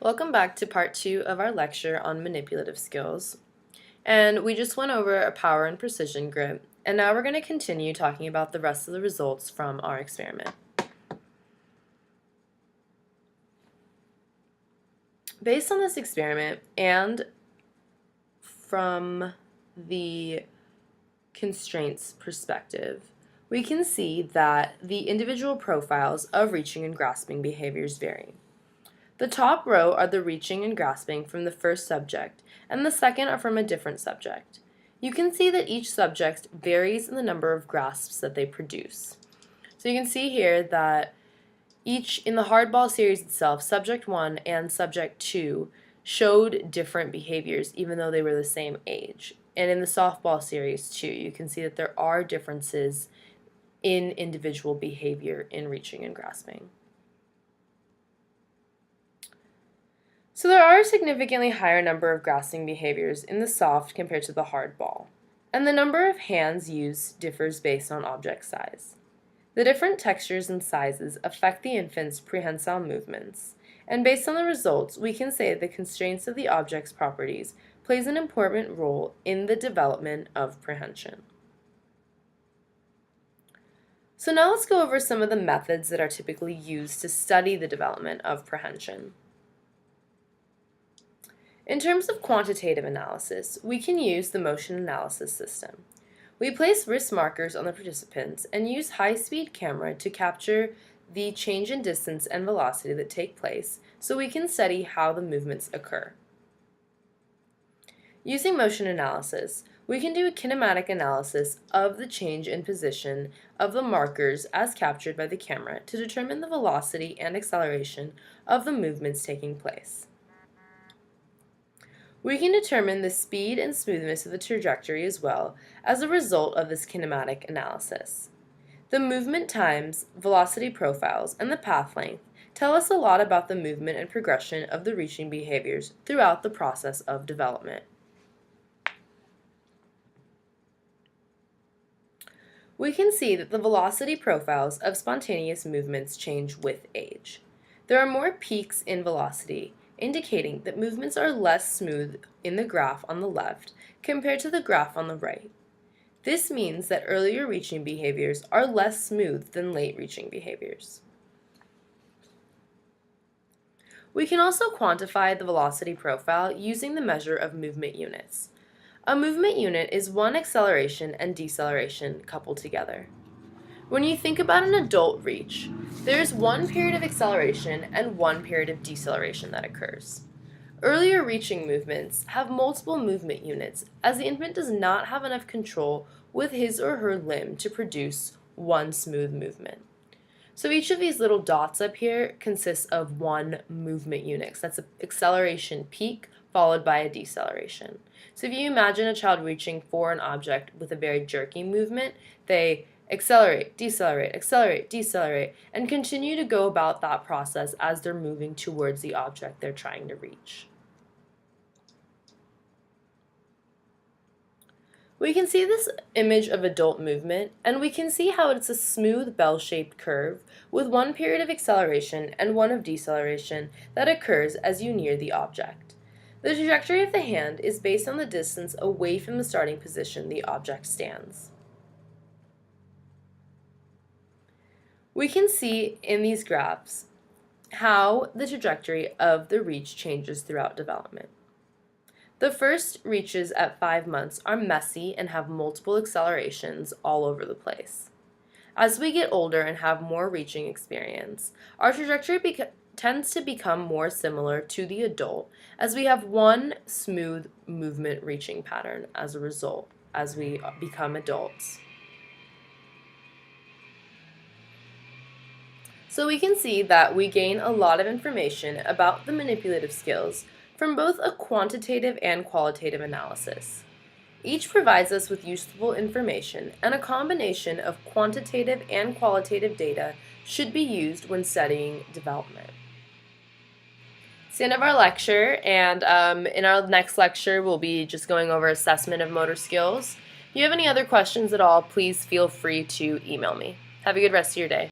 Welcome back to part 2 of our lecture on manipulative skills. And we just went over a power and precision grip, and now we're going to continue talking about the rest of the results from our experiment. Based on this experiment and from the constraints perspective, we can see that the individual profiles of reaching and grasping behaviors vary. The top row are the reaching and grasping from the first subject, and the second are from a different subject. You can see that each subject varies in the number of grasps that they produce. So you can see here that in the hardball series itself, subject 1 and subject 2 showed different behaviors even though they were the same age. And in the softball series too, you can see that there are differences in individual behavior in reaching and grasping. So there are a significantly higher number of grasping behaviors in the soft compared to the hard ball, and the number of hands used differs based on object size. The different textures and sizes affect the infant's prehensile movements, and based on the results, we can say that the constraints of the object's properties plays an important role in the development of prehension. So now let's go over some of the methods that are typically used to study the development of prehension. In terms of quantitative analysis, we can use the motion analysis system. We place wrist markers on the participants and use high-speed camera to capture the change in distance and velocity that take place so we can study how the movements occur. Using motion analysis, we can do a kinematic analysis of the change in position of the markers as captured by the camera to determine the velocity and acceleration of the movements taking place. We can determine the speed and smoothness of the trajectory as well as a result of this kinematic analysis. The movement times, velocity profiles, and the path length tell us a lot about the movement and progression of the reaching behaviors throughout the process of development. We can see that the velocity profiles of spontaneous movements change with age. There are more peaks in velocity, indicating that movements are less smooth in the graph on the left compared to the graph on the right. This means that earlier reaching behaviors are less smooth than late reaching behaviors. We can also quantify the velocity profile using the measure of movement units. A movement unit is one acceleration and deceleration coupled together. When you think about an adult reach, there is one period of acceleration and one period of deceleration that occurs. Earlier reaching movements have multiple movement units as the infant does not have enough control with his or her limb to produce one smooth movement. So each of these little dots up here consists of one movement unit. So that's an acceleration peak followed by a deceleration. So if you imagine a child reaching for an object with a very jerky movement, they accelerate, decelerate, and continue to go about that process as they're moving towards the object they're trying to reach. We can see this image of adult movement, and we can see how it's a smooth bell-shaped curve with one period of acceleration and one of deceleration that occurs as you near the object. The trajectory of the hand is based on the distance away from the starting position the object stands. We can see in these graphs how the trajectory of the reach changes throughout development. The first reaches at 5 months are messy and have multiple accelerations all over the place. As we get older and have more reaching experience, our trajectory tends to become more similar to the adult as we have one smooth movement reaching pattern as a result as we become adults. So we can see that we gain a lot of information about the manipulative skills from both a quantitative and qualitative analysis. Each provides us with useful information, and a combination of quantitative and qualitative data should be used when studying development. It's the end of our lecture, and in our next lecture we'll be just going over assessment of motor skills. If you have any other questions at all, please feel free to email me. Have a good rest of your day.